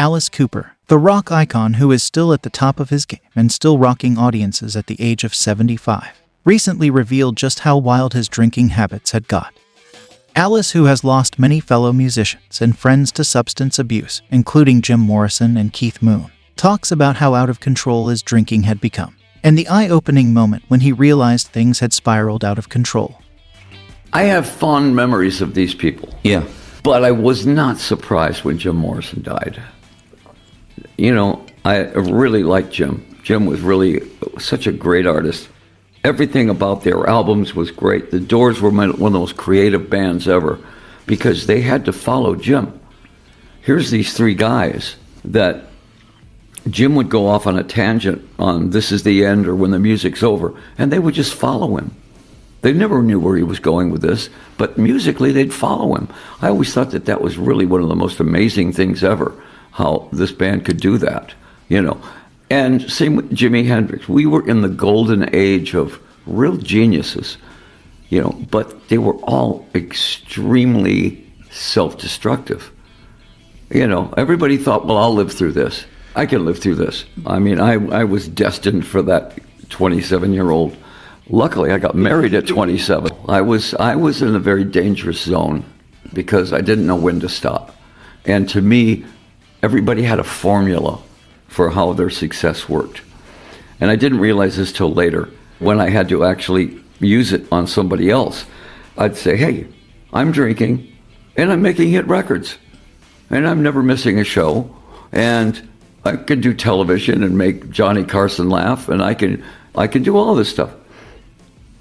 Alice Cooper, the rock icon who is still at the top of his game and still rocking audiences at the age of 75, recently revealed just how wild his drinking habits had got. Alice, who has lost many fellow musicians and friends to substance abuse, including Jim Morrison and Keith Moon, talks about how out of control his drinking had become, and the eye-opening moment when he realized things had spiraled out of control. I have fond memories of these people. Yeah. But I was not surprised when Jim Morrison died. You know, I really liked Jim. Jim was really such a great artist. Everything about their albums was great. The Doors were one of the most creative bands ever because they had to follow Jim. Here's these three guys that Jim would go off on a tangent on This Is the End or When the Music's Over, and they would just follow him. They never knew where he was going with this, but musically they'd follow him. I always thought that was really one of the most amazing things ever, how this band could do that, you know. And same with Jimi Hendrix. We were in the golden age of real geniuses, you know, but they were all extremely self-destructive. You know, everybody thought, well, I'll live through this. I can live through this. I mean, I was destined for that 27-year-old. Luckily, I got married at 27. I was in a very dangerous zone because I didn't know when to stop. And to me, everybody had a formula for how their success worked. And I didn't realize this till later. When I had to actually use it on somebody else, I'd say, hey, I'm drinking and I'm making hit records. And I'm never missing a show. And I can do television and make Johnny Carson laugh. And I can do all this stuff.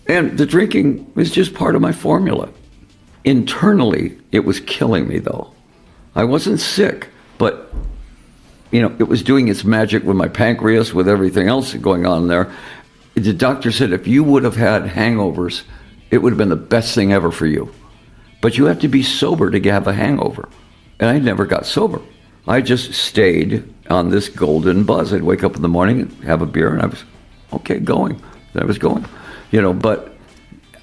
And the drinking was just part of my formula. Internally, it was killing me, though. I wasn't sick, but, you know, it was doing its magic with my pancreas, with everything else going on there. The doctor said if you would have had hangovers, it would have been the best thing ever for you. But you have to be sober to have a hangover. And I never got sober. I just stayed on this golden buzz. I'd wake up in the morning and have a beer, and I was, okay, going. I was going. You know, but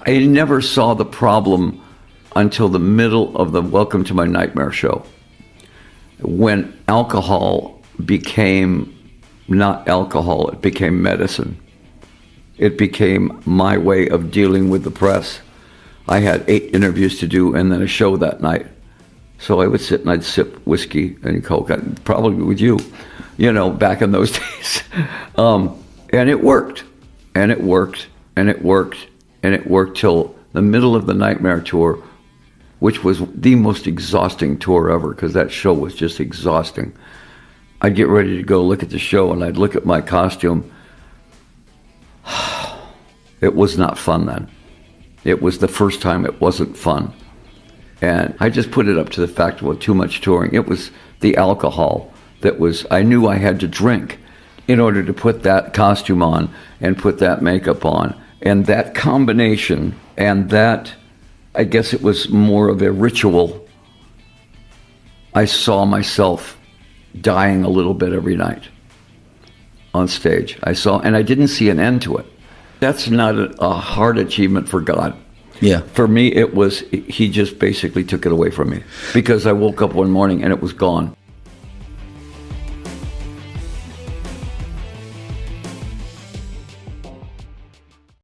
I never saw the problem until the middle of the Welcome to My Nightmare show, when alcohol became not alcohol, it became medicine. It became my way of dealing with the press. I had 8 interviews to do and then a show that night. So I would sit and I'd sip whiskey and Coke, probably with you, you know, back in those days. And it worked, and it worked. And it worked, and it worked till the middle of the Nightmare tour, which was the most exhausting tour ever, because that show was just exhausting. I'd get ready to go look at the show, and I'd look at my costume. It was not fun then. It was the first time it wasn't fun. And I just put it up to the fact of too much touring. It was the alcohol that was, I knew I had to drink in order to put that costume on and put that makeup on. And that combination, and that, I guess it was more of a ritual. I saw myself dying a little bit every night on stage. And I didn't see an end to it. That's not a hard achievement for God. Yeah. For me, it was, he just basically took it away from me because I woke up one morning and it was gone.